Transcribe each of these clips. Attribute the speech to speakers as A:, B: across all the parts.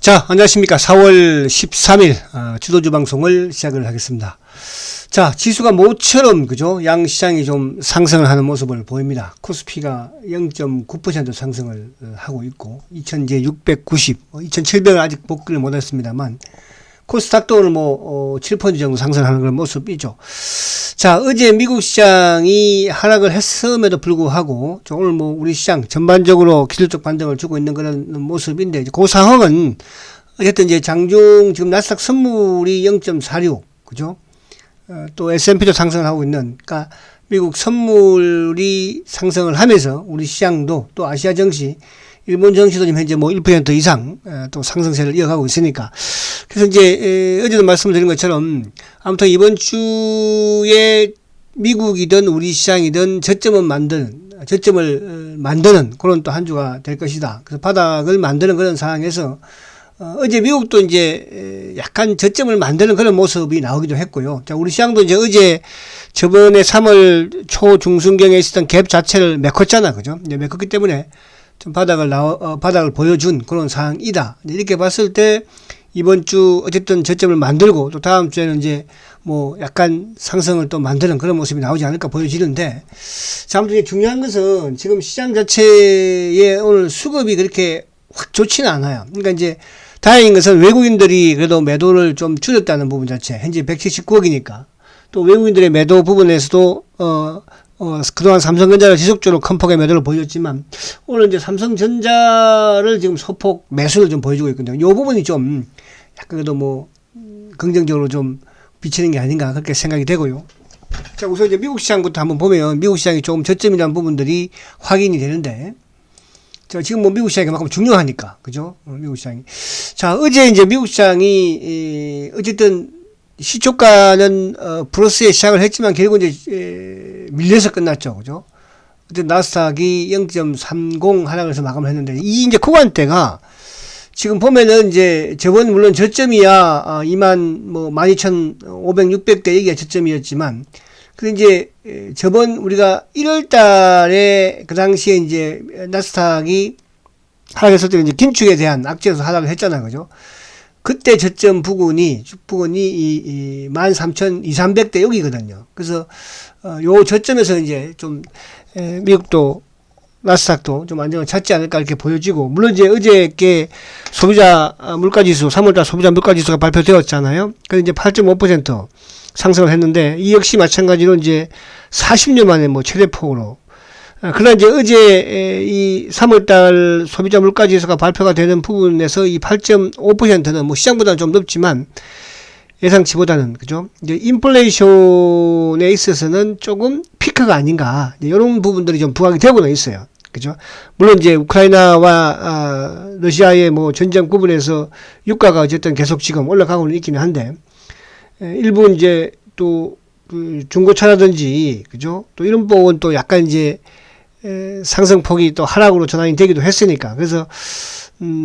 A: 자, 안녕하십니까. 4월 13일 주도주 방송을 시작을 하겠습니다. 자, 지수가 모처럼 그죠? 양시장이 좀 상승을 하는 모습을 보입니다. 코스피가 0.9% 상승을 하고 있고 2690, 2700을 아직 복귀를 못했습니다만 코스닥도 오늘 7% 정도 상승하는 그런 모습이죠. 자, 어제 미국 시장이 하락을 했음에도 불구하고 오늘 우리 시장 전반적으로 기술적 반등을 주고 있는 그런 모습인데, 그 상황은 어쨌든 이제 장중 지금 나스닥 선물이 0.46, 그죠? 또 S&P도 상승을 하고 있는, 그러니까 미국 선물이 상승을 하면서 우리 시장도 또 아시아 증시, 일본 증시도 지금 현재 1% 이상 또 상승세를 이어가고 있으니까. 그래서 이제 어제도 말씀드린 것처럼 아무튼 이번 주에 미국이든 우리 시장이든 저점을 만드는 그런 또 한 주가 될 것이다. 그래서 바닥을 만드는 그런 상황에서 어제 미국도 이제 약간 저점을 만드는 그런 모습이 나오기도 했고요. 자, 우리 시장도 이제 어제 저번에 3월 초 중순경에 있었던 갭 자체를 메꿨잖아, 그죠? 이제 메꿨기 때문에 좀 바닥을 보여준 그런 상황이다. 이렇게 봤을 때 이번 주 어쨌든 저점을 만들고 또 다음 주에는 이제 약간 상승을 또 만드는 그런 모습이 나오지 않을까 보여지는데, 자, 아무튼 중요한 것은 지금 시장 자체의 오늘 수급이 그렇게 확 좋지는 않아요. 그러니까 이제 다행인 것은 외국인들이 그래도 매도를 좀 줄였다는 부분 자체, 현재 179억이니까 또 외국인들의 매도 부분에서도 그동안 삼성전자를 지속적으로 큰 폭의 매도를 보여줬지만 오늘 이제 삼성전자를 지금 소폭 매수를 좀 보여주고 있거든요. 이 부분이 좀 약간 그래도 긍정적으로 좀 비치는 게 아닌가 그렇게 생각이 되고요. 자, 우선 이제 미국 시장부터 한번 보면 미국 시장이 조금 저점이라는 부분들이 확인이 되는데, 자, 지금 미국 시장이 그만큼 중요하니까, 그죠? 미국 시장이. 자, 어제 이제 미국 시장이 어쨌든 시초가는 플러스에 시작을 했지만 결국 이제 밀려서 끝났죠, 그죠? 어쨌든 나스닥이 0.30 하락을 해서 마감을 했는데, 이 이제 구간대가 지금 보면은 이제 저번 물론 저점이야 12,500, 600대 여기가 저점이었지만, 근데 이제 저번 우리가 1월 달에 그 당시에 이제 나스닥이 하락했을 때 이제 긴축에 대한 악재에서 하락을 했잖아요, 그죠? 그때 저점 부근이 13,200대 여기거든요. 그래서 요 저점에서 이제 좀 미국도 나스닥도 좀 안정을 찾지 않을까 이렇게 보여지고, 물론 이제 어저께 소비자 물가지수 3월달 소비자 물가지수가 발표되었잖아요. 그래서 이제 8.5% 상승을 했는데, 이 역시 마찬가지로 이제 40년 만에 최대폭으로. 그러나 이제 어제 이 3월달 소비자 물가지수가 발표가 되는 부분에서 이 8.5%는 시장보다는 좀 높지만 예상치보다는, 그죠? 이제 인플레이션에 있어서는 조금 피크가 아닌가, 이런 부분들이 좀 부각이 되고는 있어요. 그죠? 물론 이제 우크라이나와 러시아의 전쟁 부분에서 유가가 어쨌든 계속 지금 올라가고는 있기는 한데, 일부 이제 또 그 중고차라든지, 그죠? 또 이런 부분 또 약간 이제 상승폭이 또 하락으로 전환이 되기도 했으니까, 그래서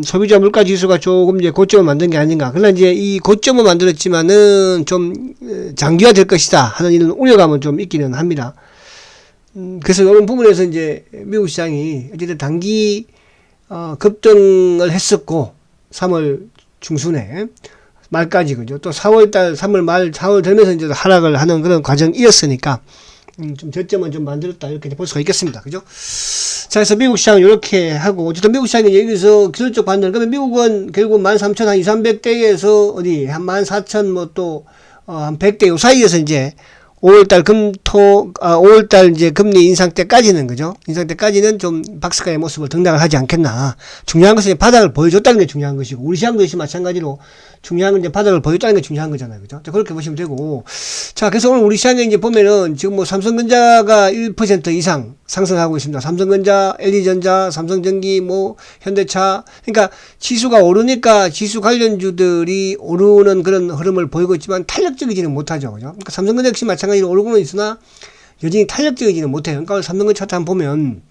A: 소비자 물가 지수가 조금 이제 고점을 만든 게 아닌가. 그러나 이제 이 고점을 만들었지만은 좀 장기화될 것이다 하는 이런 우려감은 좀 있기는 합니다. 그래서 이런 부분에서 이제 미국 시장이 어쨌든 단기 급등을 했었고 3월 중순에 말까지, 그죠? 또 4월달 3월 말 4월 되면서 이제 하락을 하는 그런 과정이었으니까 좀 저점은 좀 만들었다 이렇게 볼 수가 있겠습니다, 그죠? 자, 그래서 미국 시장은 이렇게 하고, 어쨌든 미국 시장이 여기서 기술적 반등, 그러면 미국은 결국 13,200대에서 어디 한 14,000 또 한 100대 요 사이에서 이제 5월달 5월달 이제 금리 인상 때까지는, 그죠? 인상 때까지는 좀 박스가의 모습을 등락을 하지 않겠나. 중요한 것은 바닥을 보여줬다는 게 중요한 것이고, 우리 시장도 역시 마찬가지로 중요한 건 이제 바닥을 보여줬다는 게 중요한 거잖아요, 그죠? 자, 그렇게 보시면 되고. 자, 그래서 오늘 우리 시장에 이제 보면은 지금 삼성전자가 1% 이상 상승하고 있습니다. 삼성전자, LG전자, 삼성전기, 현대차. 그러니까 지수가 오르니까 지수 관련주들이 오르는 그런 흐름을 보이고 있지만 탄력적이지는 못하죠, 그죠? 그러니까 삼성전자 역시 마찬가지로 오르고는 있으나 여전히 탄력적이지는 못해요. 그러니까 삼성전자 차트 한번 보면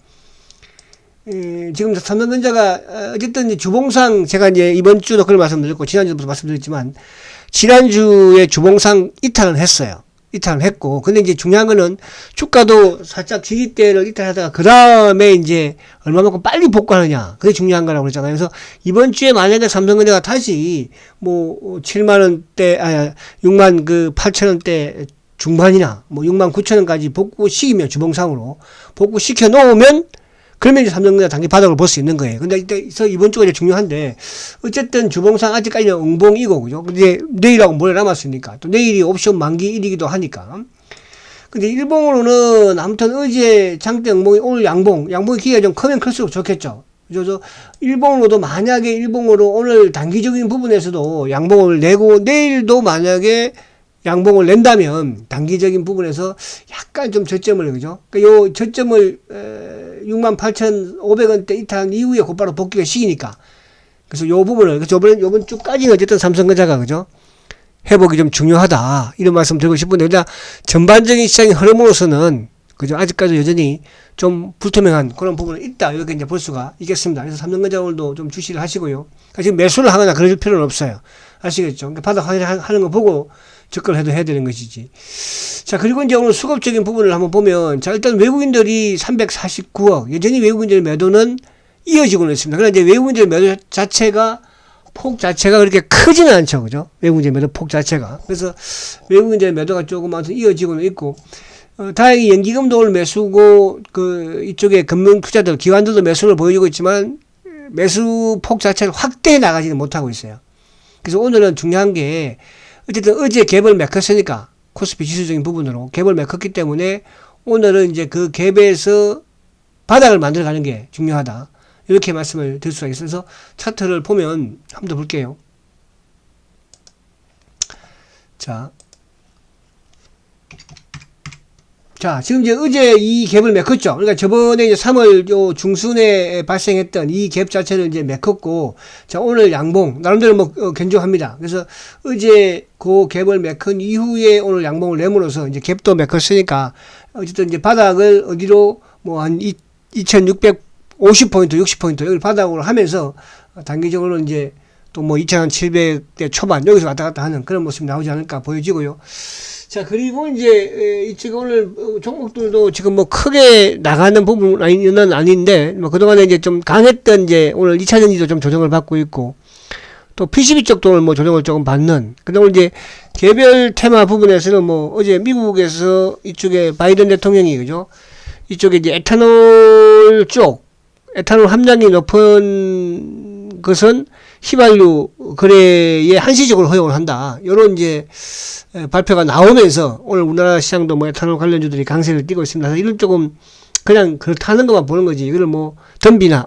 A: 지금 삼성전자가 어쨌든 주봉상, 제가 이제 이번 주도 그걸 말씀드렸고 지난주도 말씀드렸지만 지난주에 주봉상 이탈은 했어요. 이탈을 했고, 근데 이제 중요한 거는 주가도 살짝 지지대를 이탈하다가 그 다음에 이제 얼마만큼 빨리 복구하느냐, 그게 중요한 거라고 그랬잖아요. 그래서 이번 주에 만약에 삼성전자가 다시 뭐 7만 원대, 6만 그 8천 원대 중반이나 뭐 6만 9천 원까지 복구시키면, 주봉상으로 복구시켜 놓으면, 그러면 이제 삼성전자 단기 바닥을 볼 수 있는 거예요. 근데 그래서 이번 주가 이제 중요한데, 어쨌든 주봉상 아직까지는 응봉이고, 그죠? 근데 내일하고 모레 남았으니까, 또 내일이 옵션 만기일이기도 하니까. 근데 일봉으로는 아무튼 어제 장대 응봉이, 오늘 양봉의 기회가 좀 크면 클수록 좋겠죠. 그래서 일봉으로도, 만약에 일봉으로 오늘 단기적인 부분에서도 양봉을 내고, 내일도 만약에 양봉을 낸다면 단기적인 부분에서 약간 좀 저점을, 그죠? 그러니까 요 저점을 68,500원대 이탈한 이후에 곧바로 복귀가 시기니까. 그래서 요 부분을, 요번 주까지는 어쨌든 삼성전자가, 그죠? 회복이 좀 중요하다, 이런 말씀 드리고 싶은데, 일단 전반적인 시장의 흐름으로서는, 그죠? 아직까지 여전히 좀 불투명한 그런 부분이 있다, 이렇게 이제 볼 수가 있겠습니다. 그래서 삼성전자 오늘도 좀 주시를 하시고요. 그러니까 지금 매수를 하거나 그럴 필요는 없어요. 아시겠죠? 그러니까 바닥 하는 거 보고 접근을 해도 해야 되는 것이지. 자, 그리고 이제 오늘 수급적인 부분을 한번 보면, 자, 일단 외국인들이 349억, 여전히 외국인들 매도는 이어지고는 있습니다. 그러나 이제 외국인들 매도 자체가, 폭 자체가 그렇게 크지는 않죠. 그죠? 외국인들 매도 폭 자체가. 그래서 외국인들 매도가 조금 아무튼 이어지고는 있고, 다행히 연기금도 오늘 매수고, 이쪽에 금융 투자들, 기관들도 매수를 보여주고 있지만, 매수 폭 자체를 확대해 나가지는 못하고 있어요. 그래서 오늘은 중요한 게, 어쨌든 어제 갭을 메꿨으니까, 코스피 지수적인 부분으로 갭을 메꿨기 때문에 오늘은 이제 그 갭에서 바닥을 만들어가는 게 중요하다, 이렇게 말씀을 드릴 수가 있어서, 차트를 보면 한번 더 볼게요. 자, 지금 이제 어제 이 갭을 메꿨죠. 그러니까 저번에 이제 3월 요 중순에 발생했던 이 갭 자체를 이제 메꿨고, 자, 오늘 양봉, 나름대로 뭐, 견조합니다. 그래서 어제 그 갭을 메꾼 이후에 오늘 양봉을 내므로써 이제 갭도 메꿨으니까, 어쨌든 이제 바닥을 어디로 뭐 한 2650포인트, 60포인트, 여기 바닥으로 하면서 단기적으로 이제 또 뭐 2700대 초반 여기서 왔다 갔다 하는 그런 모습이 나오지 않을까 보여지고요. 자, 그리고 이제 이쪽 오늘 종목들도 지금 뭐 크게 나가는 부분은 아닌데, 뭐 그동안에 이제 좀 강했던 이제 오늘 2차전지도 좀 조정을 받고 있고, 또 PCB 쪽도 오늘 뭐 조정을 조금 받는. 근데 오늘 이제 개별 테마 부분에서는 뭐 어제 미국에서 이쪽에 바이든 대통령이, 그죠? 이쪽에 이제 에탄올 함량이 높은 것은 휘발유 거래에 한시적으로 허용을 한다, 요런 이제 발표가 나오면서 오늘 우리나라 시장도 뭐 에탄올 관련주들이 강세를 띠고 있습니다. 그래서 이런 조금 그냥 그렇다는 것만 보는 거지, 이걸 뭐 덤비거나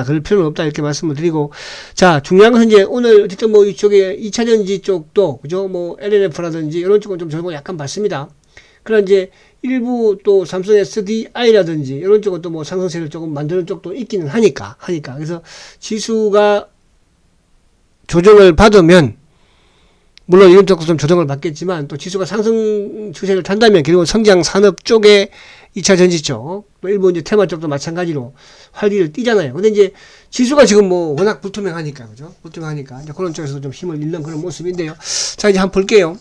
A: 그럴 필요는 없다, 이렇게 말씀을 드리고, 자, 중요한 것은 이제 오늘 어쨌든 뭐 이쪽에 2차전지 쪽도, 그죠? 뭐 LNF라든지 이런 쪽은 좀 저거 약간 받습니다. 그러나 이제 일부 또 삼성 SDI라든지 이런 쪽은 또 뭐 상승세를 조금 만드는 쪽도 있기는 하니까. 그래서 지수가 조정을 받으면, 물론 이런 쪽도 좀 조정을 받겠지만, 또 지수가 상승 추세를 탄다면 결국은 성장 산업 쪽에 2차 전지 쪽, 또 일부 이제 테마 쪽도 마찬가지로 활기를 띠잖아요. 근데 이제 지수가 지금 뭐 워낙 불투명하니까, 그죠? 불투명하니까 이제 그런 쪽에서도 좀 힘을 잃는 그런 모습인데요. 자, 이제 한번 볼게요.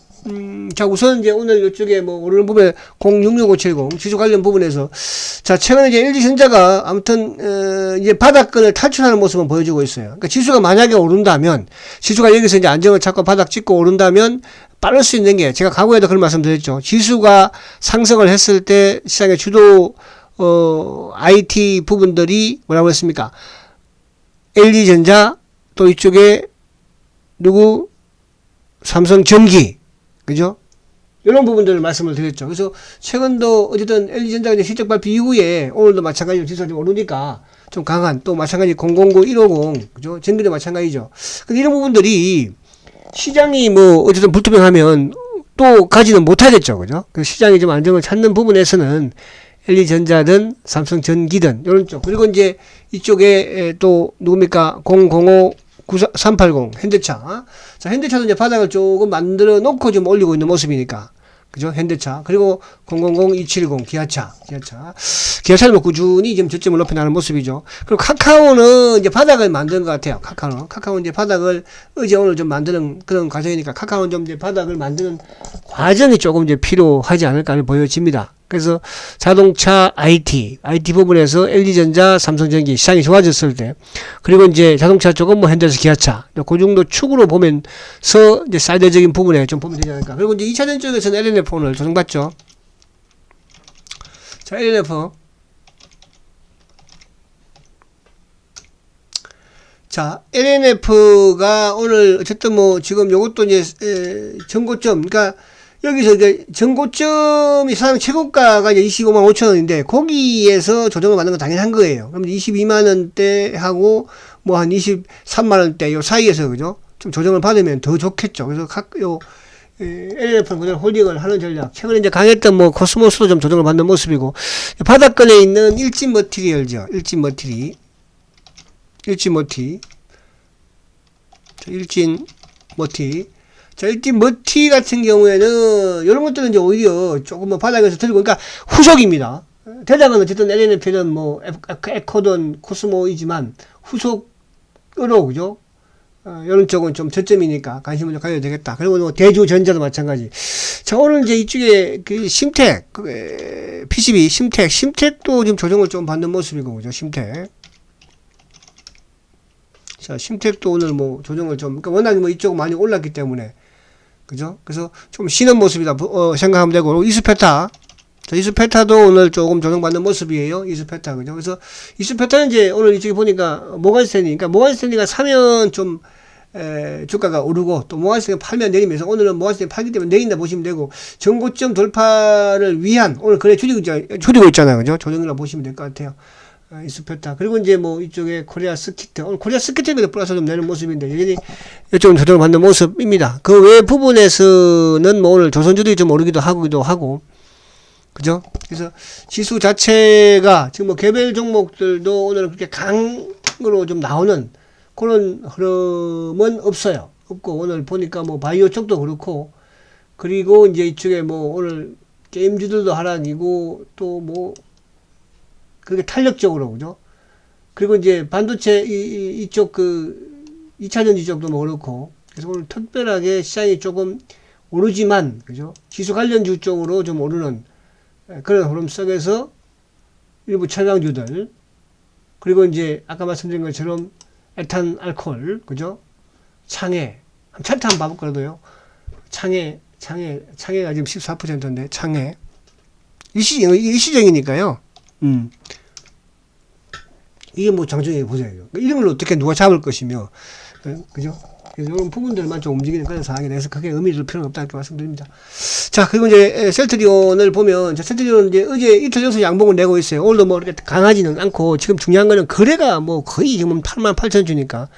A: 자, 우선 이제 오늘 이쪽에 뭐 오르는 부분에 066570 지수 관련 부분에서, 자, 최근에 이제 LG전자가 아무튼 이제 바닥권을 탈출하는 모습은 보여주고 있어요. 그러니까 지수가 만약에 오른다면, 지수가 여기서 이제 안정을 찾고 바닥 찍고 오른다면 빠를 수 있는 게, 제가 과거에도 그런 말씀 드렸죠. 지수가 상승을 했을 때 시장의 주도 IT 부분들이 뭐라고 했습니까? LG전자, 또 이쪽에 누구? 삼성전기, 그죠? 이런 부분들을 말씀을 드렸죠. 그래서 최근도 어쨌든 LG전자가 이제 실적 발표 이후에 오늘도 마찬가지로 지수가 좀 오르니까 좀 강한, 또 마찬가지 009, 150, 그죠? 전기도 마찬가지죠. 근데 이런 부분들이 시장이 뭐 어쨌든 불투명하면 또 가지는 못하겠죠, 그죠? 그 시장이 좀 안정을 찾는 부분에서는 LG전자든 삼성전기든 이런 쪽, 그리고 이제 이쪽에 또 누굽니까? 005 380 현대차. 자, 현대차도 이제 바닥을 조금 만들어 놓고 좀 올리고 있는 모습이니까. 그죠? 현대차. 그리고 000270 기아차는 뭐 꾸준히 지금 저점을 높여나가는 모습이죠. 그리고 카카오는 이제 바닥을 만드는 것 같아요. 카카오는 이제 바닥을 어제 오늘 좀 만드는 그런 과정이니까 카카오는 좀 이제 바닥을 만드는 과정이 조금 이제 필요하지 않을까 보여집니다. 그래서 자동차 IT 부분에서 LG전자, 삼성전기 시장이 좋아졌을 때, 그리고 이제 자동차 쪽은 뭐 현대차, 기아차, 그 정도 축으로 보면서 이제 사이드적인 부분에 좀 보면 되지 않을까. 그리고 이제 2차전 쪽에서는 LNF 오늘 조정받죠. 자, LNF. 자, LNF가 오늘 어쨌든 뭐 지금 요것도 이제 전고점, 그러니까 여기서 이제 전고점이 사상 최고가가 이제 25만 5천 원인데 거기에서 조정을 받는 건 당연한 거예요. 그럼 22만 원대 하고 뭐 한 23만 원대 요 사이에서 그죠? 좀 조정을 받으면 더 좋겠죠. 그래서 LNF는 그대로 홀딩을 하는 전략. 최근에 이제 강했던 뭐 코스모스도 좀 조정을 받는 모습이고, 바닥권에 있는 일진 머티리얼죠. 일진 머티. 자, 일진 머티 같은 경우에는, 이런 것들은 이제 오히려 조금 뭐 바닥에서 들고, 그러니까 후속입니다. 대장은 어쨌든 LNF는 뭐, 에코든 코스모이지만, 후속으로, 그죠? 이런 쪽은 좀 저점이니까 관심을 좀 가져야 되겠다. 그리고 뭐 대주전자도 마찬가지. 자, 오늘 이제 이쪽에 그 심텍, PCB, 심텍도 지금 조정을 좀 받는 모습이고, 그죠? 심텍. 자, 심텍도 오늘 뭐 조정을 좀, 그러니까 워낙 뭐 이쪽은 많이 올랐기 때문에, 그죠? 그래서 좀 쉬는 모습이다, 생각하면 되고, 이수페타. 자, 이수페타도 오늘 조금 조정받는 모습이에요. 이수페타, 그죠? 그래서 이수페타는 이제 오늘 이쪽에 보니까 모건스탠리, 그러니까 모건스탠리가 사면 좀, 주가가 오르고, 또 모건스탠리 팔면 내리면서, 오늘은 모건스탠리 팔기 때문에 내린다 보시면 되고, 전고점 돌파를 위한, 오늘 거래 줄이고 있잖아요. 그죠? 조정이라고 보시면 될 것 같아요. 이수페타. 그리고 이제 뭐 이쪽에 코리아 스키트. 오늘 코리아 스키트에도 플러스 좀 내는 모습인데, 여전히 이쪽은 조정을 받는 모습입니다. 그 외 부분에서는 뭐 오늘 조선주들이 좀 오르기도 하고, 그죠? 그래서 지수 자체가 지금 뭐 개별 종목들도 오늘 그렇게 강으로 좀 나오는 그런 흐름은 없고, 오늘 보니까 뭐 바이오 쪽도 그렇고, 그리고 이제 이쪽에 뭐 오늘 게임주들도 하락이고, 또 뭐 그게 탄력적으로, 그죠? 그리고 이제 반도체 이쪽 그 2차전지 쪽도 뭐 그렇고, 그래서 오늘 특별하게 시장이 조금 오르지만, 그죠? 지수 관련주 쪽으로 좀 오르는 그런 흐름 속에서 일부 철강주들, 그리고 이제 아까 말씀드린 것처럼 에탄 알코올, 그죠? 차트 한번 봐볼까요? 창해가 지금 14%인데, 창해. 일시적이니까요. 이게 뭐 장중에 보세요. 이런 걸 어떻게 누가 잡을 것이며, 그죠? 그래서 이런 부분들만 좀 움직이는 그런 상황에 대해서 크게 의미를 둘 필요는 없다 이렇게 말씀드립니다. 자, 그리고 이제 셀트리온을 보면, 셀트리온은 이제 어제 이틀 연속 양봉을 내고 있어요. 오늘도 뭐 이렇게 강하지는 않고, 지금 중요한 거는 거래가 뭐 거의 지금 88,000주니까.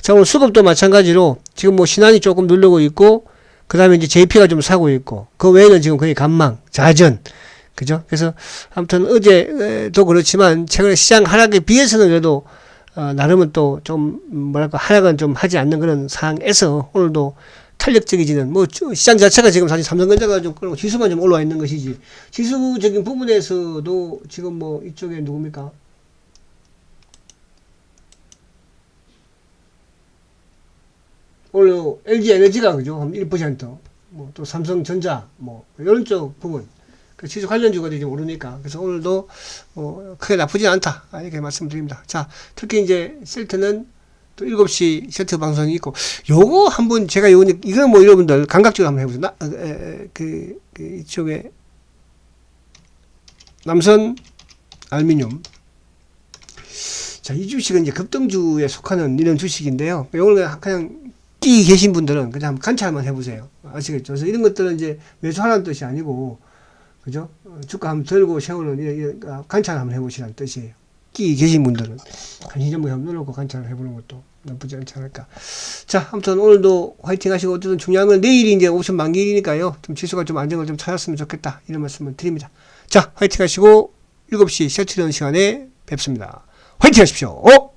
A: 자, 오늘 수급도 마찬가지로 지금 뭐 신한이 조금 누르고 있고, 그 다음에 이제 JP가 좀 사고 있고, 그 외에는 지금 거의 간망, 자전, 그죠? 그래서 아무튼 어제도 그렇지만 최근에 시장 하락에 비해서는 그래도 나름은 또 좀 뭐랄까 하락은 좀 하지 않는 그런 상황에서 오늘도 탄력적이지는 뭐 시장 자체가 지금 사실 삼성전자가 좀 끌고 지수만 좀 올라와 있는 것이지, 지수적인 부분에서도 지금 뭐 이쪽에 누굽니까? 오늘 LG 에너지가 그죠? 한 1%, 뭐 또 삼성전자 뭐 이런 쪽 부분. 지수 관련주가 좀 오르니까. 그래서 오늘도, 크게 나쁘지 않다. 이렇게 말씀드립니다. 자, 특히 이제 셀트는 또 7시 셀트 방송이 있고, 요거 한번 제가 이건 뭐 여러분들 감각적으로 한번 해보세요. 이쪽에, 남선 알미늄. 자, 이 주식은 이제 급등주에 속하는 이런 주식인데요. 요걸 그냥 끼 계신 분들은 그냥 관찰만 해보세요. 아시겠죠? 그래서 이런 것들은 이제 매수하라는 뜻이 아니고, 그죠? 주가 한번 들고 세우는 관찰 한번 해보시라는 뜻이에요. 끼 계신 분들은 관심 좀 한번 눌러놓고 관찰을 해보는 것도 나쁘지 않지 않을까. 자, 아무튼 오늘도 화이팅 하시고, 어쨌든 중요한 건 내일이 이제 옵션 만기일이니까요. 좀 지수가 좀 안정을 좀 찾았으면 좋겠다. 이런 말씀을 드립니다. 자, 화이팅 하시고 7시 셀트리온 시간에 뵙습니다. 화이팅 하십시오.